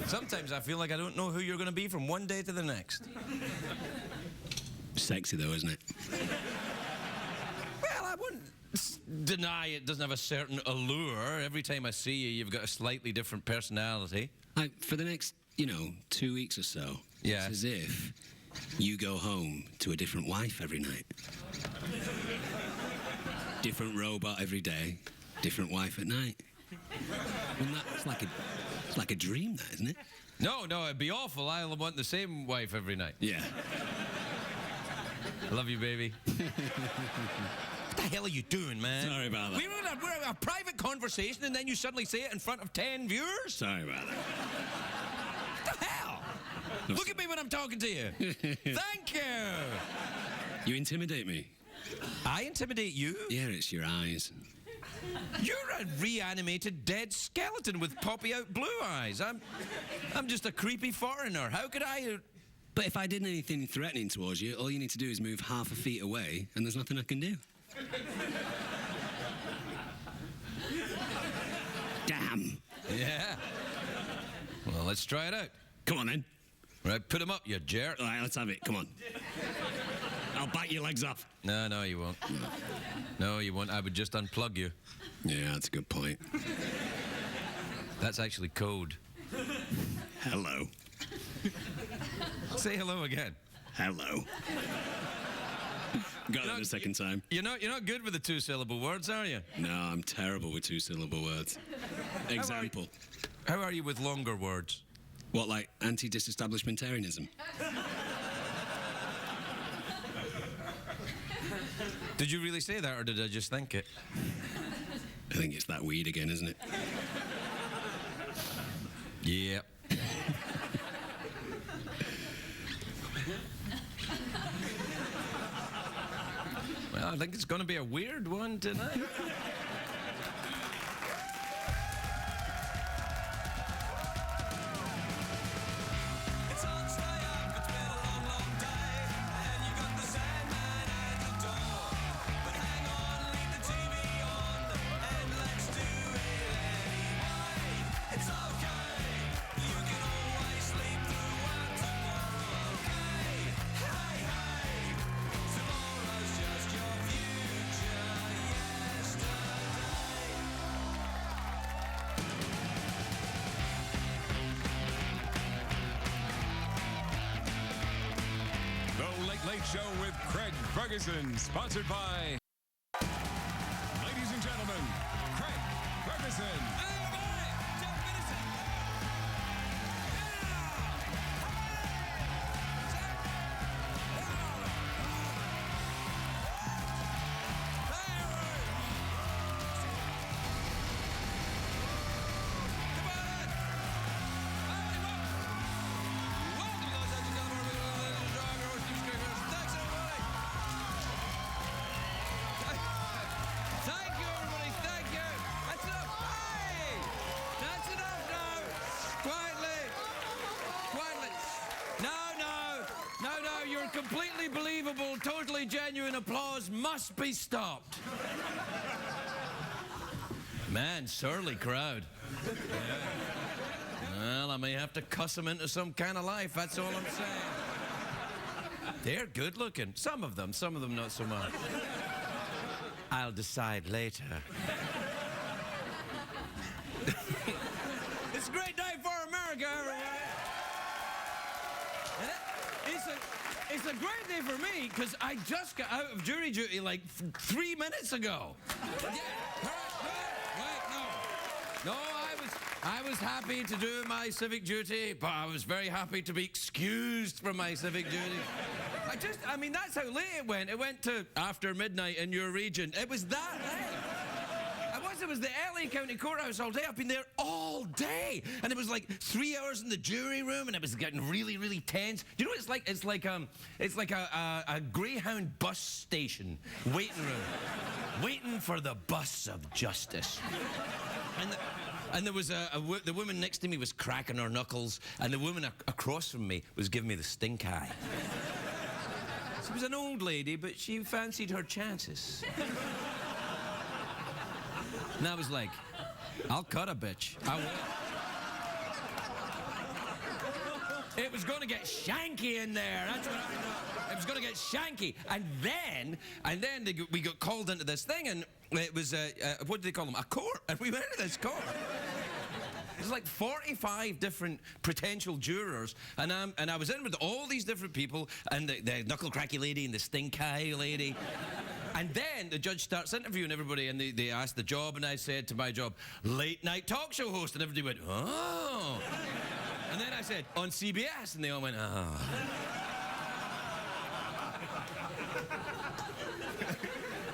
Sometimes I feel like I don't know who you're going to be from one day to the next. Sexy, though, isn't it? Well, I wouldn't deny it doesn't have a certain allure. Every time I see you, you've got a slightly different personality. Like, for the next, 2 weeks or so, Yeah. it's as if you go home to a different wife every night. Different robot every day, different wife at night. Well, it's like a dream, that, isn't it? No, it'd be awful. I'll want the same wife every night. Yeah. I love you, baby. What the hell are you doing, man? Sorry about that. We're in a private conversation and then you suddenly say it in front of 10 viewers? Sorry about that. What the hell? Look at me when I'm talking to you. Thank you. You intimidate me. I intimidate you? Yeah, it's your eyes. You're a reanimated dead skeleton with poppy-out blue eyes. I'm just a creepy foreigner. How could I... But if I did anything threatening towards you, all you need to do is move half a feet away, and there's nothing I can do. Damn. Yeah. Well, let's try it out. Come on, then. Right, put him up, you jerk. All right, let's have it. Come on. I'll bite your legs off. No, you won't. No, you won't. I would just unplug you. Yeah, that's a good point. That's actually code. Hello. Say hello again. Hello. Got that the second time. You're not good with the two-syllable words, are you? No, I'm terrible with two-syllable words. Example. How are you with longer words? What, like anti-disestablishmentarianism? Did you really say that, or did I just think it? I think it's that weed again, isn't it? Yep. Well, I think it's going to be a weird one tonight. Late Show with Craig Ferguson, sponsored by... Ladies and gentlemen, Craig Ferguson. Completely believable, totally genuine applause must be stopped. Man, surly crowd. Yeah. Well, I may have to cuss them into some kind of life, that's all I'm saying. They're good looking. Some of them not so much. I'll decide later. It's a great day for America, everyone. It's a great day for me, because I just got out of jury duty like 3 minutes ago. Yeah, no, I was happy to do my civic duty, but I was very happy to be excused from my civic duty. I mean, that's how late it went. It went to after midnight in your region. It was that late. It was the LA County Courthouse all day. I've been there all day. And it was like 3 hours in the jury room, and it was getting really, really tense. You know what it's like? It's like a Greyhound bus station waiting room. Waiting for the bus of justice. And there was the woman next to me was cracking her knuckles, and the woman across from me was giving me the stink eye. She was an old lady, but she fancied her chances. And I was like, I'll cut a bitch. I will. It was going to get shanky in there. That's what I thought. It was going to get shanky. And then we got called into this thing, and it was, what do they call them? A court. And we went to this court. There's like 45 different potential jurors, and I was in with all these different people, and the knuckle cracky lady and the stink eye lady. And then the judge starts interviewing everybody, and they asked the job, and I said to my job, late night talk show host, and everybody went, oh. And then I said, on CBS, and they all went, oh.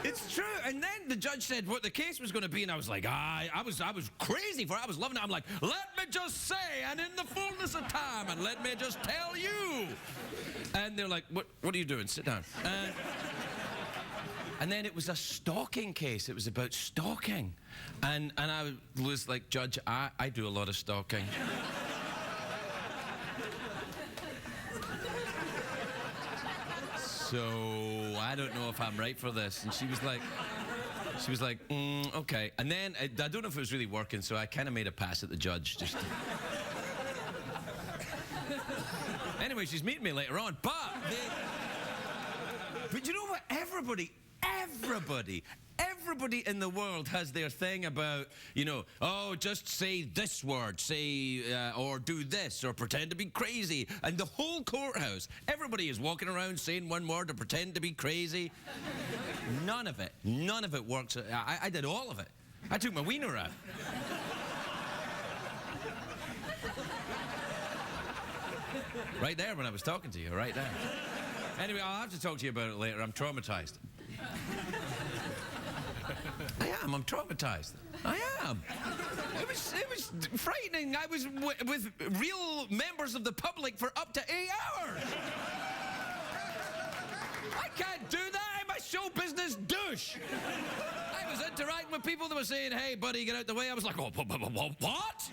It's true. And then the judge said what the case was going to be, and I was like, I was crazy for it. I was loving it. I'm like, let me just say, and in the fullness of time, and let me just tell you. And they're like, what are you doing? Sit down. And then it was a stalking case. It was about stalking. And I was like, Judge, I do a lot of stalking. So I don't know if I'm right for this. And she was like, okay. And then I don't know if it was really working, so I kind of made a pass at the judge. Just to... Anyway, she's meeting me later on. But you know what? Everybody in the world has their thing about, you know, oh, just say this word, or do this, or pretend to be crazy. And the whole courthouse, everybody is walking around saying one word to pretend to be crazy. None of it works. I did all of it. I took my wiener out. Right there when I was talking to you, right there. Anyway, I'll have to talk to you about it later. I'm traumatized. I'm traumatized. I am. It was frightening. I was with real members of the public for up to 8 hours. I can't do that. I'm a show business douche. I was interacting with people that were saying, hey, buddy, get out the way. I was like, oh, what?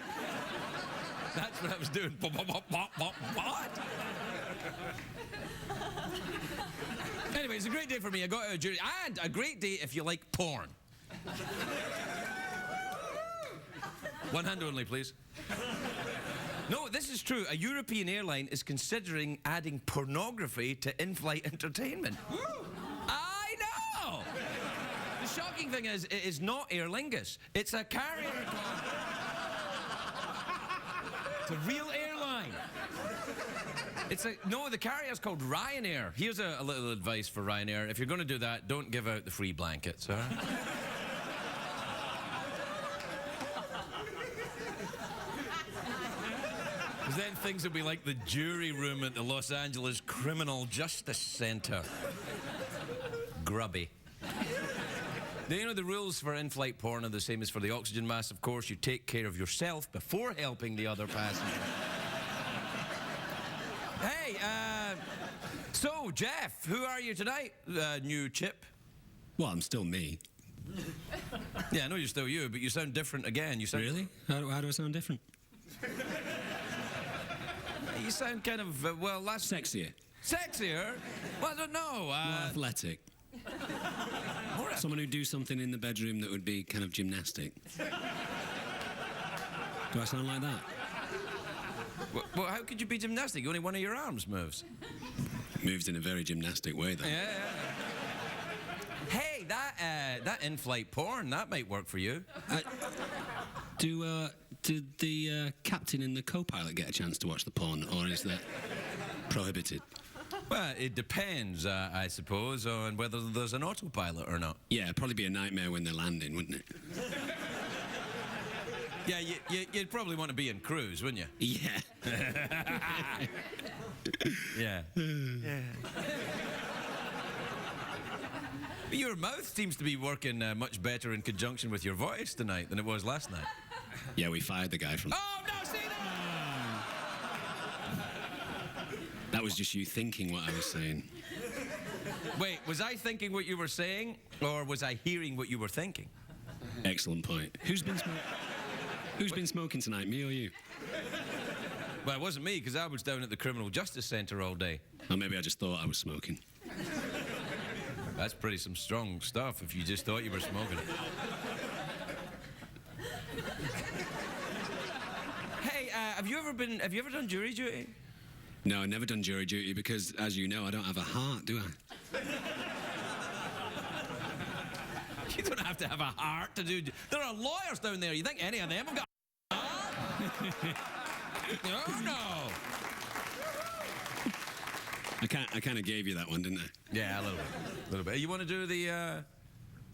That's what I was doing. What? Anyway, it's a great day for me. I got out of jury. And a great day if you like porn. One hand only, please. No, this is true. A European airline is considering adding pornography to in-flight entertainment. I know! The shocking thing is, it is not Aer Lingus. It's a carrier. It's a real airline. No, the carrier's called Ryanair. Here's a little advice for Ryanair. If you're going to do that, don't give out the free blankets, all right? Because then things will be like the jury room at the Los Angeles Criminal Justice Center. Grubby. Now, you know, the rules for in-flight porn are the same as for the oxygen mask, of course. You take care of yourself before helping the other passenger. Hey, so, Geoff, who are you tonight? New chip? Well, I'm still me. Yeah, I know you're still you, but you sound different again. You sound... Really? How do I sound different? You sound kind of, Sexier. Sexier? Well, I don't know. More athletic. Someone who'd do something in the bedroom that would be kind of gymnastic. Do I sound like that? Well, how could you be gymnastic? Only one of your arms moves. Moves in a very gymnastic way, though. Yeah. Hey, that in-flight porn, that might work for you. Did the captain and the co-pilot get a chance to watch the porn, or is that prohibited? Well, it depends, I suppose, on whether there's an autopilot or not. Yeah, it'd probably be a nightmare when they're landing, wouldn't it? Yeah, you'd probably want to be in cruise, wouldn't you? Yeah. Yeah. But your mouth seems to be working much better in conjunction with your voice tonight than it was last night. Yeah, we fired the guy from... Oh, no, see that? That was just you thinking what I was saying. Wait, was I thinking what you were saying, or was I hearing what you were thinking? Excellent point. Who's been smoking tonight, me or you? Well, it wasn't me, because I was down at the Criminal Justice Centre all day. Or maybe I just thought I was smoking. That's pretty some strong stuff if you just thought you were smoking it. Hey, have you ever done jury duty? No, I've never done jury duty because, as you know, I don't have a heart, do I? You don't have to have a heart to do... There are lawyers down there. You think any of them have got a heart? No. I kind of gave you that one, didn't I? Yeah, a little bit. You want to do the...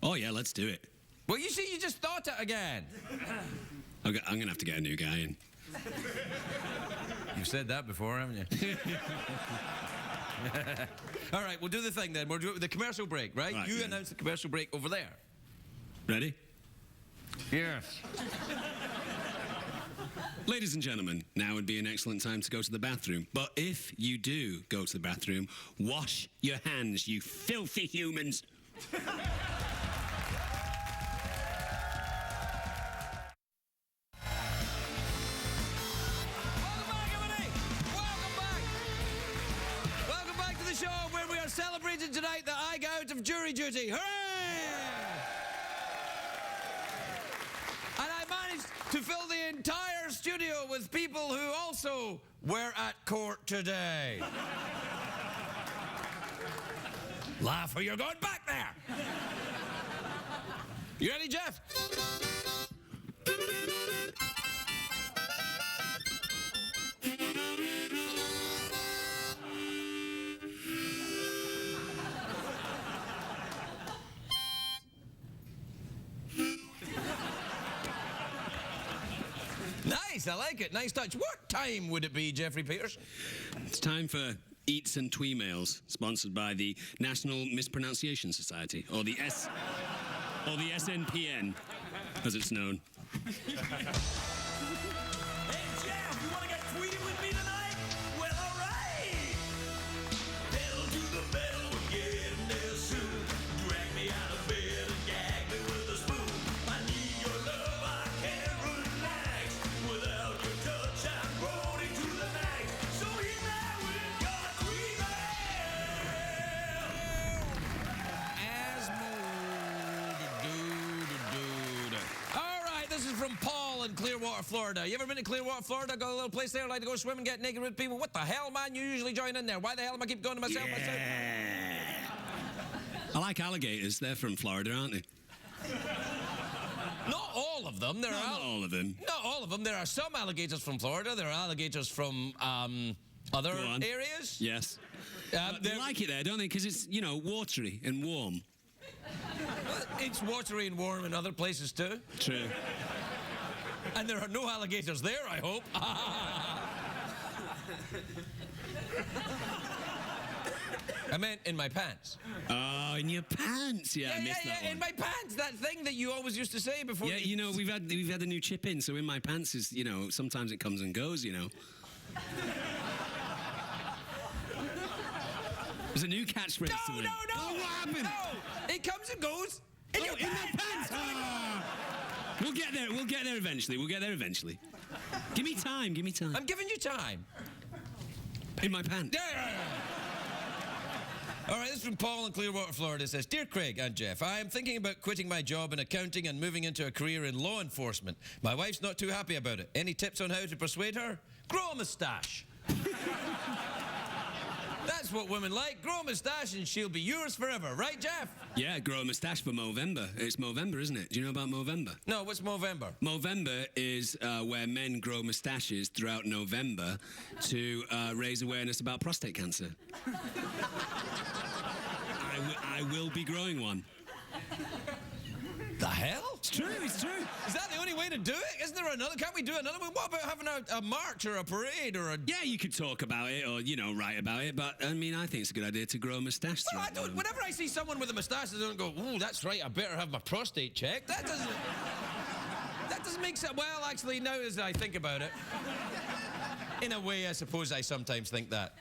Oh, yeah, let's do it. Well, you see, you just thought it again. I'm going to have to get a new guy in. You've said that before, haven't you? All right, we'll do the thing then. We'll do it with the commercial break, right? Right, You yeah. announce the commercial break over there. Ready? Yes. Ladies and gentlemen, now would be an excellent time to go to the bathroom. But if you do go to the bathroom, wash your hands, you filthy humans. Welcome back to the show where we are celebrating tonight that I go out of jury duty. Hooray! And I managed to fill the entire studio with people who also were at court today. Laugh or you're going back there. You ready, Geoff? Nice, I like it. Nice touch. What time would it be, Jeffrey Peters? It's time for Eats and Tweemails, sponsored by the National Mispronunciation Society, or the SNPN, as it's known. Hey, Geoff, you want to get tweeted with me tonight? Well, all right. Pedal to the metal, we're getting there soon. Drag me out of bed and gag me with a spoon. I need your love, I can't relax. Without your touch, I'm groaning to the max. So here now with your tweet All right, this is from Paul in Clearwater, Florida. You ever been to Clearwater, Florida? Got a little place there, like to go swim and get naked with people? What the hell, man? You usually join in there. Why the hell am I keep going to myself? I like alligators. They're from Florida, aren't they? Not all of them. There are Not all of them. Not all of them. There are some alligators from Florida. There are alligators from other Go on. areas. Yes. They they're- like it there, don't they? Because it's, you know, watery and warm. It's watery and warm in other places too. True. And there are no alligators there, I hope. I meant in my pants. Oh, in your pants. Yeah, I missed that one. In my pants. That thing that you always used to say before. Yeah, you know, we've had a new chip in, so in my pants is, you know, sometimes it comes and goes, you know. There's a new catchphrase to No, it. no, no. Oh, what happened? No, it comes and goes. In your In my pants. Ah. We'll get there. We'll get there eventually. We'll get there eventually. Give me time. Give me time. I'm giving you time. In my pants. Yeah. All right, this is from Paul in Clearwater, Florida. It says, Dear Craig and Geoff, I am thinking about quitting my job in accounting and moving into a career in law enforcement. My wife's not too happy about it. Any tips on how to persuade her? Grow a moustache. That's what women like. Grow a moustache and she'll be yours forever. Right, Geoff? Yeah, grow a moustache for Movember. It's Movember, isn't it? Do you know about Movember? No, what's Movember? Movember is where men grow moustaches throughout November to raise awareness about prostate cancer. I will be growing one. The hell? It's true, it's true. Is that the only way to do it? Isn't there another? Can't we do another one? What about having a march or a parade or a... Yeah, you could talk about it or, you know, write about it, but, I mean, I think it's a good idea to grow a moustache. Well, I throughout don't. November. Whenever I see someone with a moustache, I don't go, "Ooh, that's right. I better have my prostate checked." That doesn't. That doesn't make sense. Well, actually, now as I think about it, in a way, I suppose I sometimes think that.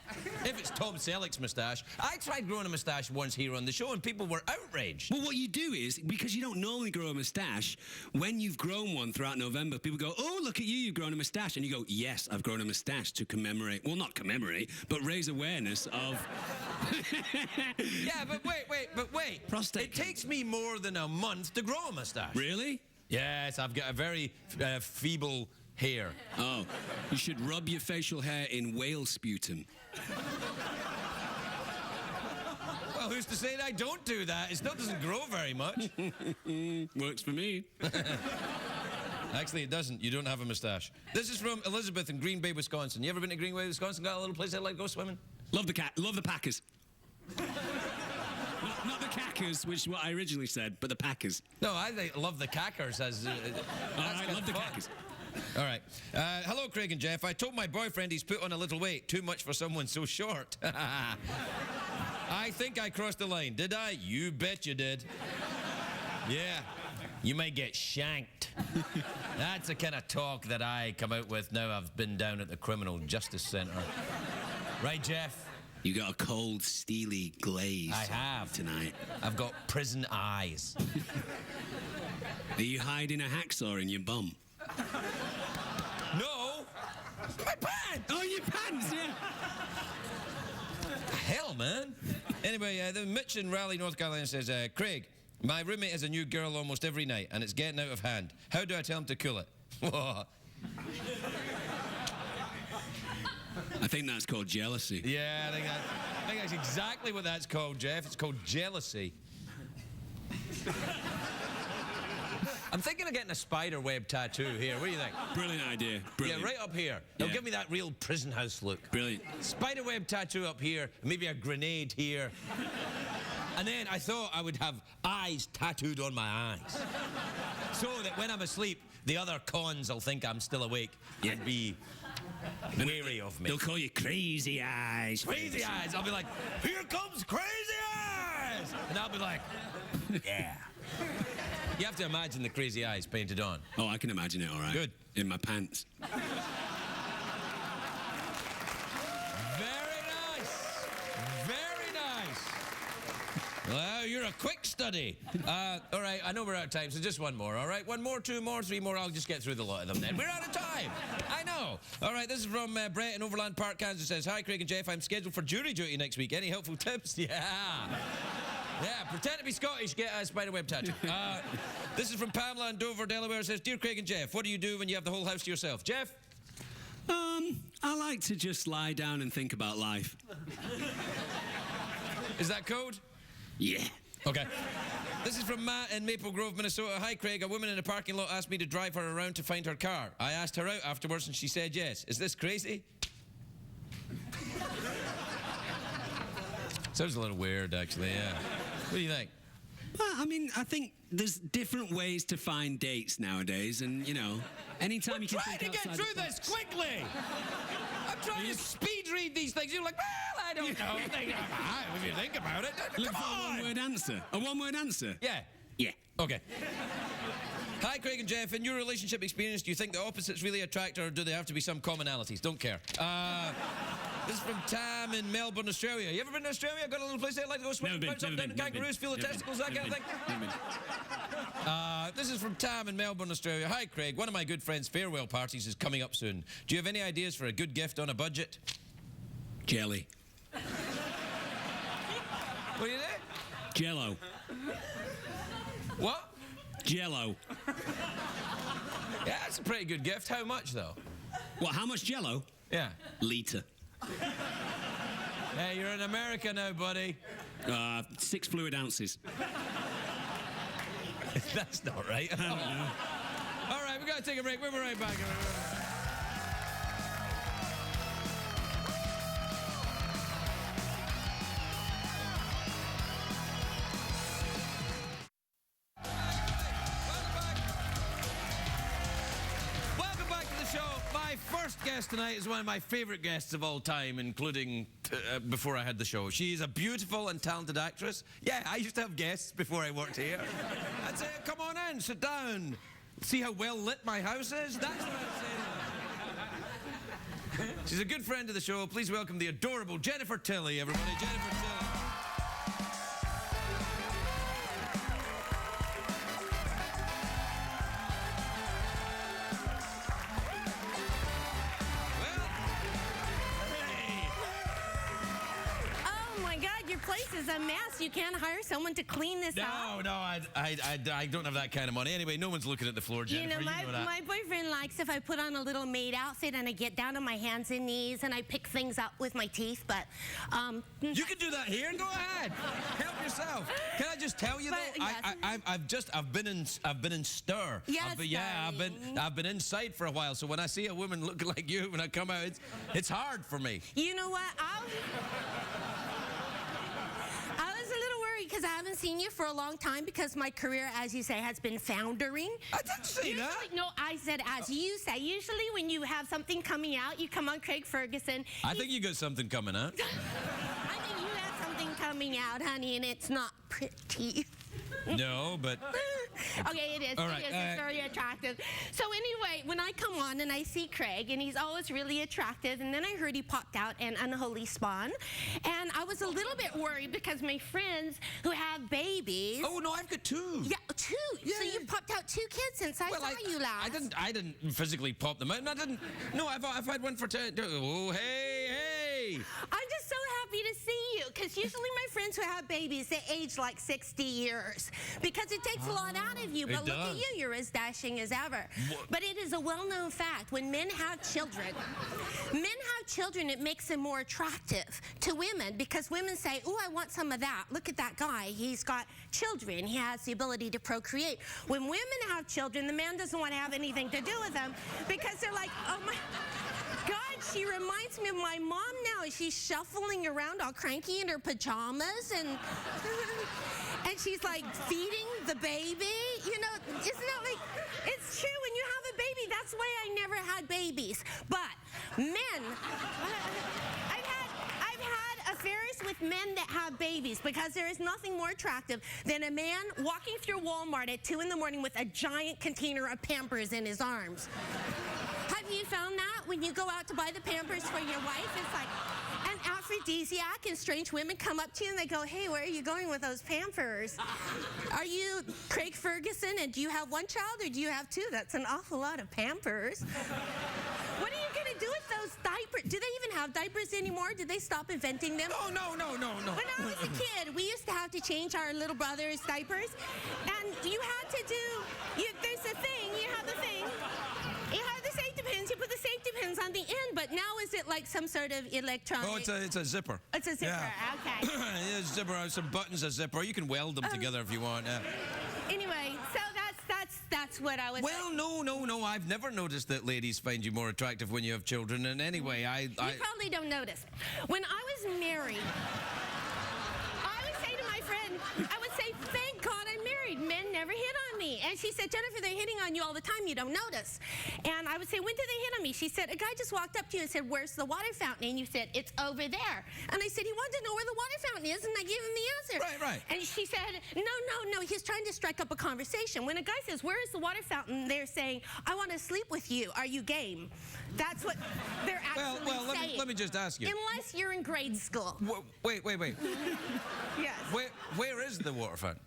If it's Tom Selleck's moustache, I tried growing a moustache once here on the show, and people were outraged. Well, what you do is, because you don't normally grow a moustache, when you've grown one throughout November, people go, "Oh, look at you, you've grown a moustache." And you go, "Yes, I've grown a moustache to commemorate," well, not commemorate, but raise awareness of... Yeah, but wait. Prostate It takes me more than a month to grow a moustache. Really? Yes, I've got a very feeble hair. Oh, you should rub your facial hair in whale sputum. Well, who's to say that I don't do that? It still doesn't grow very much. Works for me. Actually, it doesn't. You don't have a moustache. This is from Elizabeth in Green Bay, Wisconsin. You ever been to Green Bay, Wisconsin? Got a little place I'd like to go swimming? Love the Packers. Not the Cackers, which is what I originally said, but the Packers. No, I love the Cackers. As I love the Cackers. All right. Hello, Craig and Geoff. I told my boyfriend he's put on a little weight. Too much for someone so short. I think I crossed the line. Did I? You bet you did. Yeah. You might get shanked. That's the kind of talk that I come out with now I've been down at the Criminal Justice Centre. Right, Geoff? You got a cold, steely glaze. I have. Tonight. I've got prison eyes. Are you hiding a hacksaw in your bum? No! My pants! Oh, your pants, yeah. Hell, man. Anyway, the Mitch in Raleigh, North Carolina says, Craig, my roommate has a new girl almost every night, and it's getting out of hand. How do I tell him to cool it? I think that's called jealousy. Yeah, I think that's exactly what that's called, Geoff. It's called jealousy. I'm thinking of getting a spider web tattoo here. What do you think? Brilliant idea. Brilliant. Yeah, right up here. It'll Yeah. give me that real prison house look. Brilliant. Spider web tattoo up here, maybe a grenade here. And then I thought I would have eyes tattooed on my eyes. So that when I'm asleep, the other cons will think I'm still awake and be wary of me. They'll call you Crazy Eyes. Crazy Eyes. I'll be like, here comes Crazy Eyes! And I'll be like, yeah. You have to imagine the crazy eyes painted on. Oh, I can imagine it, all right. Good. In my pants. Very nice. Very nice. Well, you're a quick study. All right, I know we're out of time, so just one more, all right? One more, two more, three more. I'll just get through the lot of them then. We're out of time. I know. All right, this is from Brett in Overland Park, Kansas. Says, hi, Craig and Geoff. I'm scheduled for jury duty next week. Any helpful tips? Yeah. Yeah, pretend to be Scottish, get a spiderweb tattoo. This is from Pamela in Dover, Delaware. Says, dear Craig and Geoff, what do you do when you have the whole house to yourself? Geoff? I like to just lie down and think about life. Is that code? Yeah. Okay. This is from Matt in Maple Grove, Minnesota. Hi, Craig. A woman in a parking lot asked me to drive her around to find her car. I asked her out afterwards and she said yes. Is this crazy? Sounds a little weird, actually, yeah. What do you think? Well, I mean, I think there's different ways to find dates nowadays, and, you know, anytime you can Try think to get outside through the this box. quickly! I'm trying to speed read these things. You're like, well, I don't know. If you think about it, Look come for a on! one-word answer. A one-word answer? Yeah. Yeah. Okay. Hi, Craig and Geoff. In your relationship experience, do you think the opposites really attract, or do there have to be some commonalities? Don't care. This is from Tam in Melbourne, Australia. You ever been to Australia? Got a little place there like to go swimming, bounce up down the kangaroos, feel the testicles, that kind of thing? This is from Tam in Melbourne, Australia. Hi, Craig. One of my good friends' farewell parties is coming up soon. Do you have any ideas for a good gift on a budget? Jelly. What do you think? Jello. What? Jello. Yeah, that's a pretty good gift. How much, though? What, how much Jello? Yeah. Liter. Hey, you're in America now, buddy. 6 fluid ounces. That's not right. I don't know. All right, we got to take a break. We'll be right back. Welcome back to the show. My first guest tonight is one of my favorite guests of all time, including before I had the show. She is a beautiful and talented actress. Yeah, I used to have guests before I worked here. I'd say, come on in, sit down. See how well lit my house is? That's what I'd say. She's a good friend of the show. Please welcome the adorable Jennifer Tilly, everybody. Jennifer Tilly. place is a mess. You can't hire someone to clean this up. No, I don't have that kind of money. Anyway, no one's looking at the floor, Jennifer. You know, that. my boyfriend likes if I put on a little maid outfit and I get down on my hands and knees and I pick things up with my teeth, but You can do that here. Go ahead. Help yourself. Can I just tell you though? But, yes. I've been in stir. Yes, I've been inside for a while. So when I see a woman looking like you when I come out, it's hard for me. you know what? I was a little worried because I haven't seen you for a long time because my career, as you say, has been foundering. I didn't say that. No, I said as you say. Usually when you have something coming out, you come on Craig Ferguson. I think you got something coming out. I think you have something coming out, honey, and it's not pretty. No, but Okay, it is. All right, It is. It's very attractive. So anyway, when I come on and I see Craig, and he's always really attractive, and then I heard he popped out an unholy spawn, and I was a little bit worried because my friends who have babies. oh no, I've got two. Yeah, two. Yeah. So you popped out two kids since I saw you last. I didn't physically pop them out. And I didn't. No, I've had one for 10. Oh, hey. I'm just so happy to see you because usually my friends who have babies, they age like 60 years because it takes a lot out of you. It But look at does. you, you're as dashing as ever. What? But it is a well-known fact when men have children, it makes them more attractive to women because women say, oh, I want some of that. Look at that guy. He's got children. He has the ability to procreate. When women have children, the man doesn't want to have anything to do with them because they're like, oh my God, she reminds me of my mom now. She's shuffling around all cranky in her pajamas and she's like feeding the baby. You know, isn't that like, it's true when you have a baby, that's why I never had babies. But men, I've had affairs with men that have babies because there is nothing more attractive than a man walking through Walmart at 2 in the morning with a giant container of Pampers in his arms. Have you found that when you go out to buy the Pampers for your wife? It's like an aphrodisiac, and strange women come up to you and they go, hey, where are you going with those Pampers? Are you Craig Ferguson and do you have one child or do you have two? That's an awful lot of Pampers. What are you going to do with those diapers? Do they even have diapers anymore? Did they stop inventing them? No. When I was a kid, we used to have to change our little brother's diapers, and you had to do, there's a thing, you have the thing. You have the safety pins, you put the safety pins on the end, but now is it like some sort of electronic? Oh, it's a zipper. It's a zipper, Yeah. okay. Yeah, zipper, some buttons, a zipper. You can weld them together if you want. Yeah. Anyway, so that's what I was Well, no. I've never noticed that ladies find you more attractive when you have children. And anyway, You probably don't notice. When I was married, I would say to my friend, thank God I'm married. Men never hit on me. And she said, Jennifer, they're hitting on you all the time. You don't notice. And I would say, when did they hit on me? She said, a guy just walked up to you and said, where's the water fountain? And you said, it's over there. And I said, he wanted to know where the water fountain is, and I gave him the answer. Right. And she said, no. He's trying to strike up a conversation. When a guy says, where is the water fountain? They're saying, I want to sleep with you. Are you game? That's what they're actually saying. Let me just ask you. Unless you're in grade school. Wait. Yes. Where is the water fountain?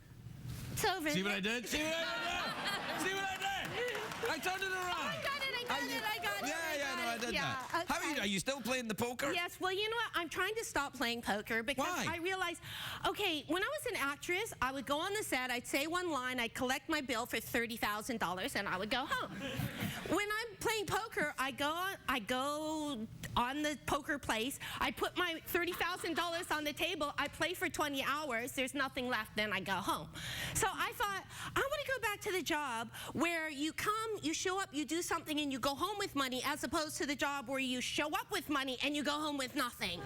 It's over See there. what I did? See what I did? I turned it around. I got it. I did Yeah, that. How okay. are you still playing the poker? Yes, well, you know what? I'm trying to stop playing poker because Why? I realized, okay, when I was an actress, I would go on the set, I'd say one line, I'd collect my bill for $30,000, and I would go home. When I'm playing poker, I go on the poker place, I put my $30,000 on the table, I play for 20 hours, there's nothing left, then I go home. So I thought, I want to go back to the job where you come, you show up, you do something, and you go home with money, as opposed to the job where you show up with money and you go home with nothing.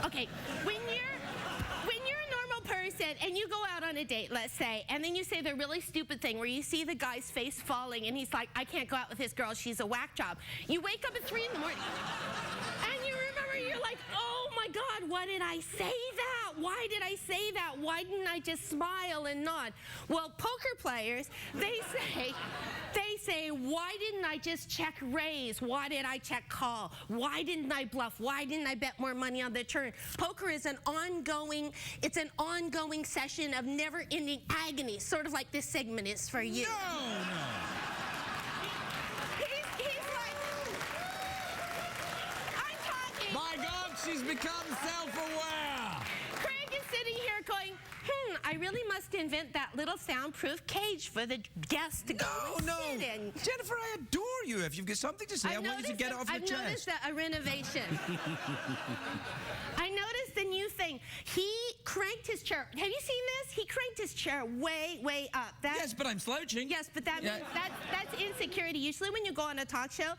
Okay, when you're a normal person and you go out on a date, let's say, and then you say the really stupid thing where you see the guy's face falling and he's like, I can't go out with this girl, she's a whack job. You wake up at 3 in the morning and you remember, you're like, oh my God, why did I say that? Why did I say that? Why didn't I just smile and nod? Well, poker players, they say, why didn't I just check raise? Why did I check call? Why didn't I bluff? Why didn't I bet more money on the turn? Poker is an ongoing session of never-ending agony, sort of like this segment is for you. No. He's like, I'm talking. My God, she's become self-aware. there going, I really must invent that little soundproof cage for the guests to go and sit in. Jennifer, I adore you. If you've got something to say, I want you to get it off your chest. I've noticed a renovation. I noticed a new thing. He cranked his chair. Have you seen this? He cranked his chair way, way up. Yes, but I'm slouching. Yes, but that means that's insecurity. Usually when you go on a talk show,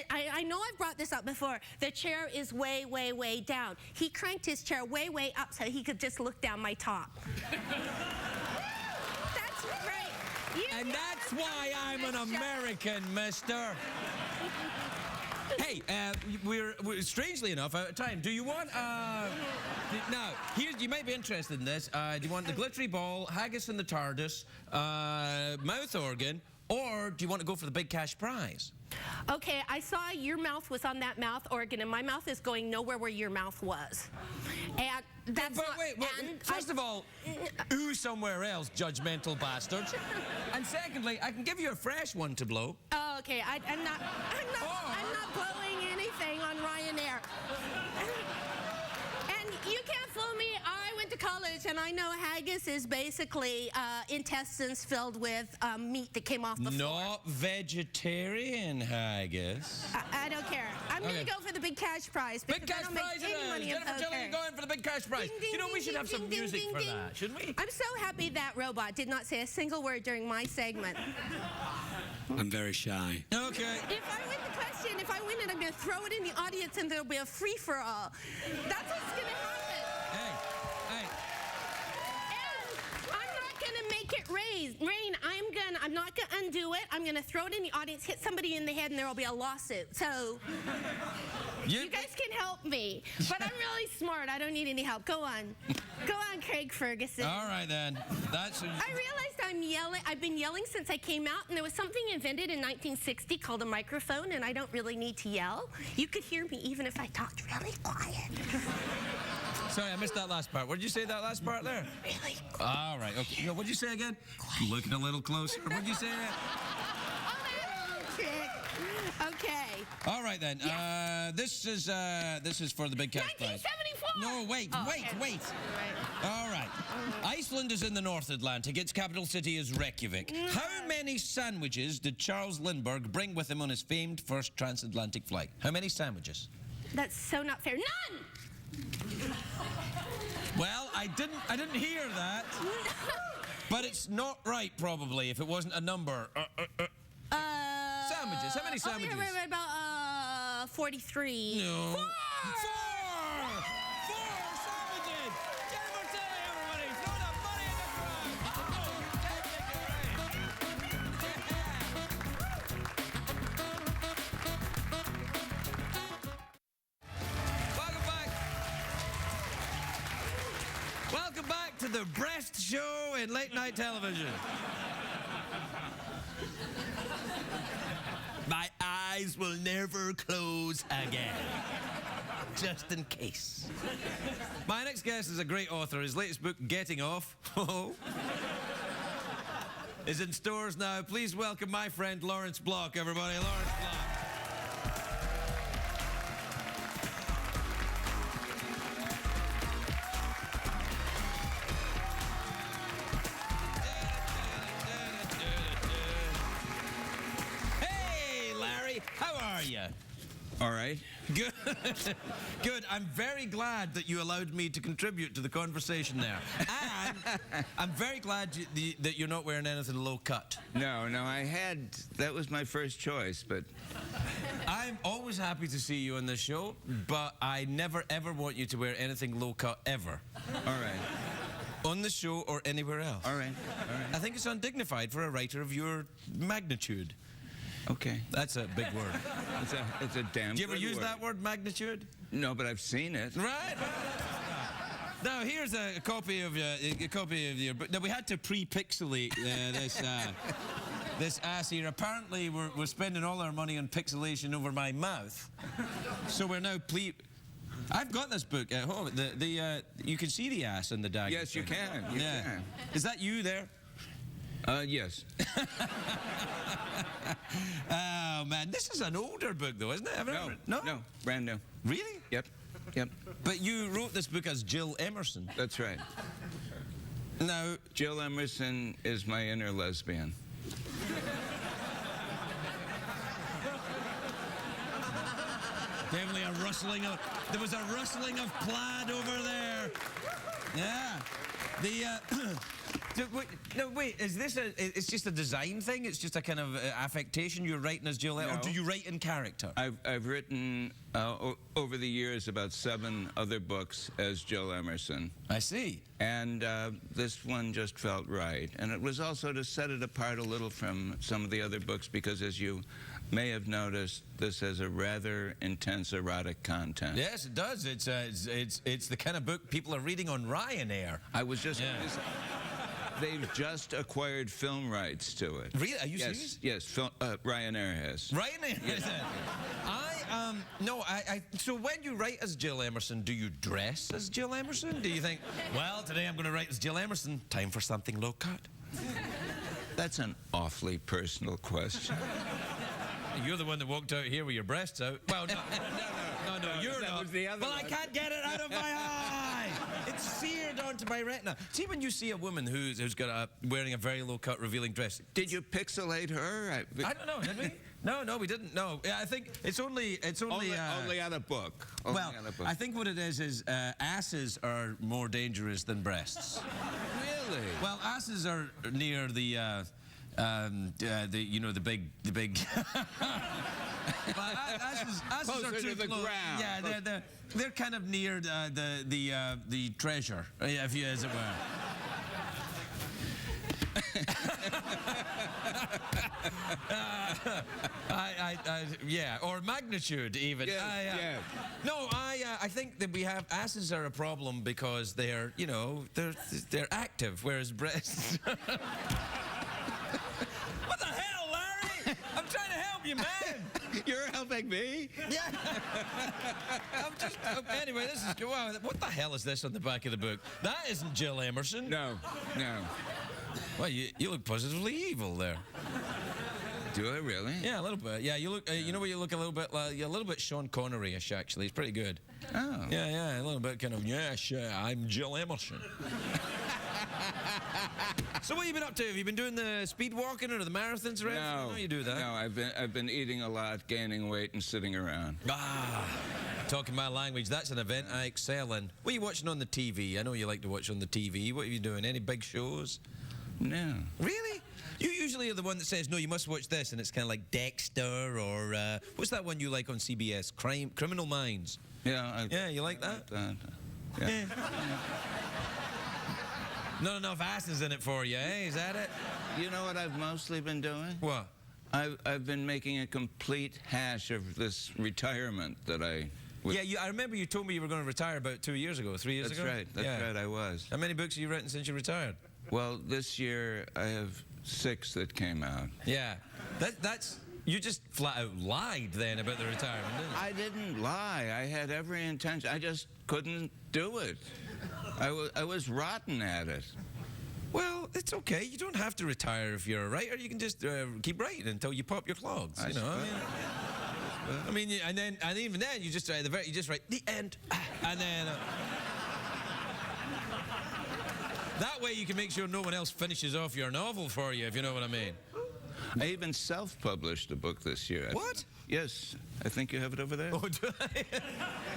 I know I've brought this up before, the chair is way, way, way down. He cranked his chair way, way up so he could just look down my top. That's right. And that's why I'm an American, mister. Hey, we're strangely enough out of time. Do you want, now, you might be interested in this. Do you want the glittery ball, haggis in the TARDIS, mouth organ, or do you want to go for the big cash prize? Okay, I saw your mouth was on that mouth organ, and my mouth is going nowhere where your mouth was. And that's but not... wait, first of all, ooh somewhere else, judgmental bastards. And secondly, I can give you a fresh one to blow. Oh, okay, I'm not blowing anything on Ryanair. And you can't fool me. I went to college, and I know haggis is basically intestines filled with meat that came off the floor. Not vegetarian haggis. I don't care. I'm going to go for the big cash prize. Big cash I don't prize make any money in Jennifer, poker. you're going for the big cash prize. Ding, ding, you know, we ding, should have some ding, music ding, for ding. that, shouldn't we? I'm so happy that robot did not say a single word during my segment. I'm very shy. Okay. If I win the question, if I win it, I'm going to throw it in the audience and there'll be a free-for-all. That's what's going to happen. Hey. And I'm not going to make it rain. I'm not going to undo it. I'm going to throw it in the audience, hit somebody in the head, and there will be a lawsuit. So you guys can help me. But I'm really smart. I don't need any help. Go on. Go on, Craig Ferguson. All right, then. I realized I've been yelling since I came out, and there was something invented in 1960 called a microphone, and I don't really need to yell. You could hear me even if I talked really quiet. Sorry, I missed that last part. What did you say that last part there? Really quiet. All right. Okay. No, what did you say again? Quiet. Looking a little closer. What did you say? Okay. All right, then. Yes. This is for the big cash prize. 1974. No, wait. Right. All right. Iceland is in the North Atlantic. Its capital city is Reykjavik. How many sandwiches did Charles Lindbergh bring with him on his famed first transatlantic flight? How many sandwiches? That's so not fair. None. Well, I didn't hear that. But it's not right, probably, if it wasn't a number. Sandwiches. How many sandwiches? Oh, right, about 43. No. Four sandwiches! Jennifer, tell everybody, throw that money in the Welcome back to the breast show in late night television. My eyes will never close again. Just in case. My next guest is a great author. His latest book, Getting Off, is in stores now. Please welcome my friend Lawrence Block, everybody. Lawrence Block. How are you? All right. Good. Good. I'm very glad that you allowed me to contribute to the conversation there. And I'm very glad that you're not wearing anything low cut. No, that was my first choice, but... I'm always happy to see you on this show, but I never, ever want you to wear anything low cut, ever. All right. On the show or anywhere else. All right. I think it's undignified for a writer of your magnitude. Okay. That's a big word. It's a damn Do you ever good use word. that word, magnitude? No, but I've seen it. Right. Now here's a copy of your book. Now we had to pre-pixelate this ass here. Apparently we're spending all our money on pixelation over my mouth. So we're now I've got this book at home. You can see the ass in the dagger. Yes, you can. You can. Is that you there? Yes. Oh man, this is an older book though, isn't it? No, brand new. Really? Yep. But you wrote this book as Jill Emerson. That's right. Now, Jill Emerson is my inner lesbian. definitely a rustling of... There was a rustling of plaid over there. Yeah. Wait, is this it's just a design thing? It's just a kind of affectation you're writing as Jill Emerson? Or do you write in character? I've written over the years about 7 other books as Jill Emerson. I see. And this one just felt right. And it was also to set it apart a little from some of the other books because, as you may have noticed, this has a rather intense erotic content. Yes, it does. It's the kind of book people are reading on Ryanair. I was just... They've just acquired film rights to it. Really? Are you serious? Yes, Ryanair has. Ryanair? Yes. So when you write as Jill Emerson, do you dress as Jill Emerson? Do you think, well, today I'm going to write as Jill Emerson, time for something low cut? That's an awfully personal question. You're the one that walked out here with your breasts out. Well, no, you're that not. was the other Well, one. I can't get it out of my eye. It's seared onto my retina. See, when you see a woman who's got wearing a very low-cut, revealing dress. Did you pixelate her? I don't know. Did we? No, we didn't. No, I think it's only Only on a book. Only well, on a book. I think what it is asses are more dangerous than breasts. Really? Well, asses are near the big. Well, asses Closer are too to the close. ground. Yeah, they're kind of near the treasure, if you as it were. Yeah, or magnitude even. Yeah. No, I think that we have asses are a problem because they're active, whereas breasts. What the hell, Larry? I'm trying to help you, man. You're helping me? Yeah. Anyway, this is wow. What the hell is this on the back of the book? That isn't Jill Emerson. No. Well, you look positively evil there. Do I really? Yeah, a little bit. Yeah, you look. You know what? You look a little bit like a little bit Sean Connery-ish. Actually, it's pretty good. Oh. Yeah, a little bit kind of. I'm Jill Emerson. So what have you been up to? Have you been doing the speed walking or the marathons? Or No. I know you do that. No, I've been eating a lot, gaining weight, and sitting around. Talking my language. That's an event I excel in. What are you watching on the TV? I know you like to watch on the TV. What are you doing? Any big shows? No. Really? You usually are the one that says, no, you must watch this, and it's kind of like Dexter or, what's that one you like on CBS? Criminal Minds. Yeah. Yeah, you like that? Yeah. Not enough asses in it for you, eh? Is that it? You know what I've mostly been doing? What? I've been making a complete hash of this retirement that I... I remember you told me you were going to retire about 2 years ago, 3 years ago. That's right, I was. How many books have you written since you retired? Well, this year I have 6 that came out. Yeah. That's... You just flat out lied then about the retirement, didn't you? I didn't lie. I had every intention. I just couldn't do it. I was rotten at it. Well, it's okay. You don't have to retire if you're a writer. You can just keep writing until you pop your clogs. You know. I mean, and even then, you just write the end, and then. That way, you can make sure no one else finishes off your novel for you, if you know what I mean. I even self-published a book this year. What? Yes. I think you have it over there. Oh, do I?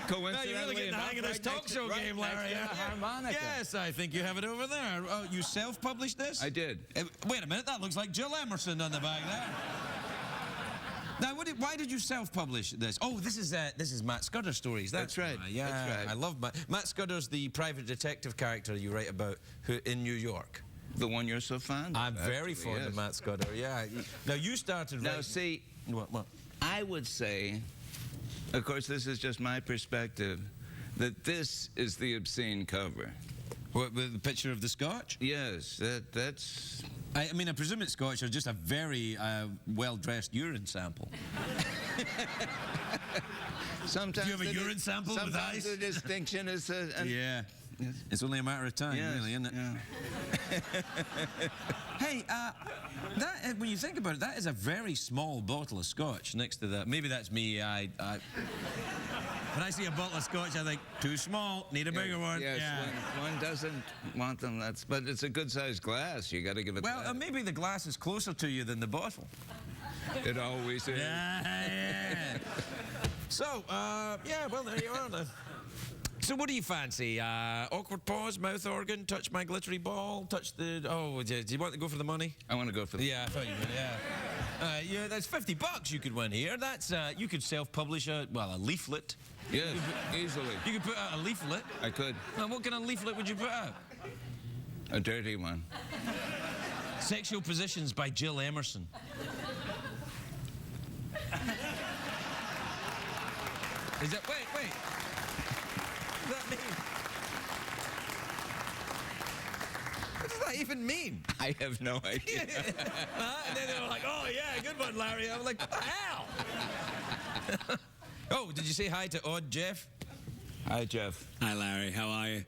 Coincidentally Now you're really getting the hang of this talk show game, Larry. Harmonica. Yes, I think you have it over there. Oh, you self-published this? I did. Wait a minute, that looks like Jill Emerson on the back there. Now, why did you self-publish this? Oh, this is Matt Scudder stories. That's right. Yeah, That's right. I love Matt Scudder's the private detective character you write about in New York. The one you're so fond of. I'm very fond of Matt Scudder. Yeah. Now you started. Now writing... see, what? I would say, of course, this is just my perspective, that this is the obscene cover. What, with the picture of the Scotch? Yes, that's... I mean, I presume it's Scotch or just a very well-dressed urine sample. Sometimes Do you have a urine sample with sometimes ice? the distinction is... Yeah. Yes. It's only a matter of time, Yes, really, isn't it? Yeah. Hey, when you think about it, that is a very small bottle of Scotch next to that. Maybe that's me. When I see a bottle of scotch, I think, too small, need a bigger one. Yes, Yeah. one doesn't want them. But it's a good-sized glass. You got to give it Well, that. maybe the glass is closer to you than the bottle. It always is. Yeah. So, yeah, well, there you are then. So what do you fancy? Awkward pause, mouth organ, touch my glittery ball, touch the... Oh, do you want to go for the money? I want to go for the... Yeah, I thought you would, yeah. Yeah, that's $50 you could win here. That's, you could self-publish a leaflet. Yes, easily. You could put out a leaflet. I could. Now, what kind of leaflet would you put out? A dirty one. Sexual Positions by Jill Emerson. Is that... Wait. What does that mean? What does that even mean? I have no idea. And then they were like, oh, yeah, good one, Larry. I was like, what the hell? Oh, did you say hi to Odd Geoff? Hi, Geoff. Hi, Larry. How are you?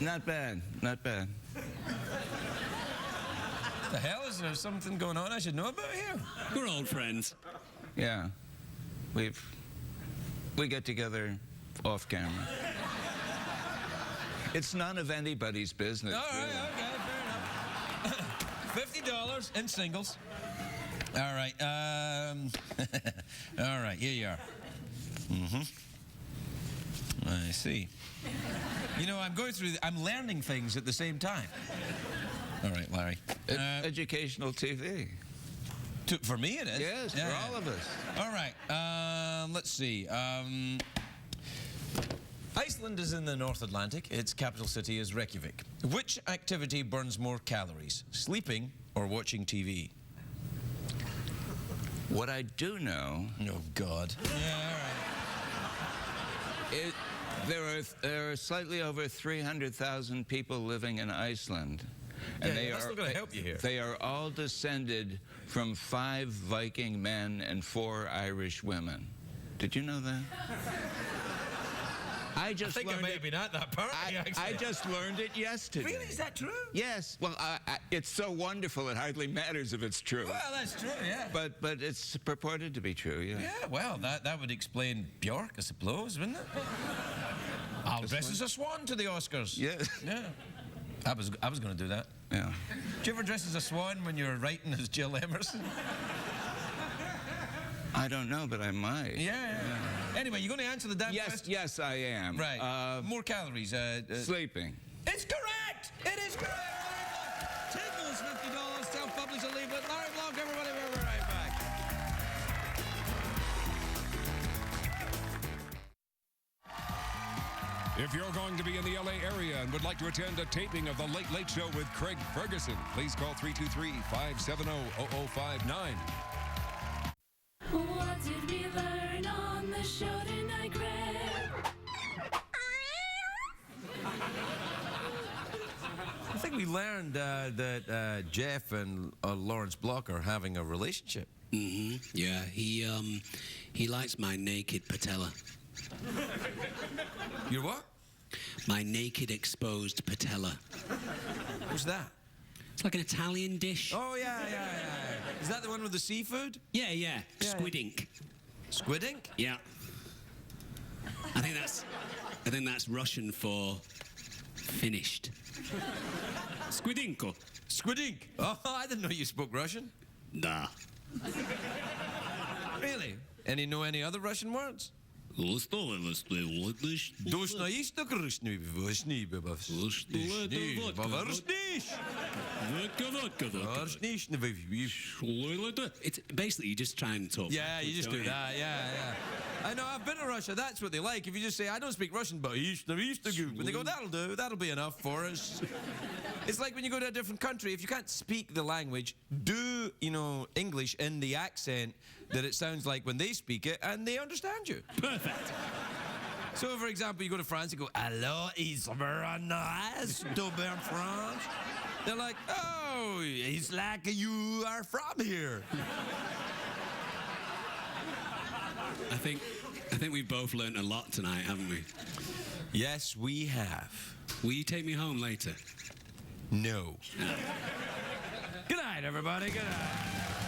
Not bad. Not bad. The hell? Is there something going on I should know about here? We're old friends. Yeah. We get together off camera. It's none of anybody's business. All right, really. okay, fair enough. $50 in singles. All right, all right, here you are. I see. You know, I'm learning things at the same time. All right, Larry. Educational TV. For me it is. Yes, Yeah. for all of us. All right, let's see. Iceland is in the North Atlantic. Its capital city is Reykjavik. Which activity burns more calories, sleeping or watching TV? What I do know, Oh, God. Yeah, all right. there are slightly over 300,000 people living in Iceland. And Yeah, that's not gonna help you here. They are all descended from 5 Viking men and 4 Irish women. Did you know that? I think I may have been at that party, I actually. just learned it yesterday. Really? Is that true? Yes. Well, it's so wonderful it hardly matters if it's true. Well, that's true, yeah. But it's purported to be true, yeah. Yeah, well, that would explain Bjork, I suppose, wouldn't it? I'll dress as a swan to the Oscars. Yes. Yeah. I was going to do that. Yeah. Do you ever dress as a swan when you're writing as Jill Emerson? I don't know, but I might. Yeah. Anyway, you're going to answer the damn question? Yes, I am. Right. More calories. Sleeping. It's correct! It is correct! Take those $50, self-publish a leaflet. Larry Block, everybody, we'll be right back. If you're going to be in the LA area and would like to attend a taping of The Late Late Show with Craig Ferguson, please call 323-570-0059. What did we learn on the show tonight, Craig? I think we learned that Geoff and Lawrence Block are having a relationship. Yeah, he likes my naked patella. Your what? My naked exposed patella. What's that? It's like an Italian dish. Oh, yeah. Is that the one with the seafood? Yeah. Squid ink. Squid ink? Yeah. I think that's Russian for finished. Squidinko. Squid ink? Oh, I didn't know you spoke Russian. Da. Really? Know any other Russian words? It's basically you just try and talk. Yeah, you just do that. Yeah. I know, I've been to Russia. That's what they like. If you just say, I don't speak Russian, but when they go, that'll do. That'll be enough for us. It's like when you go to a different country, if you can't speak the language, do, English in the accent that it sounds like when they speak it, and they understand you. Perfect. So, for example, you go to France, you go, hello, it's very nice to be in France. They're like, oh, it's like you are from here. I think we've both learned a lot tonight, haven't we? Yes, we have. Will you take me home later? No. Good night, everybody. Good night.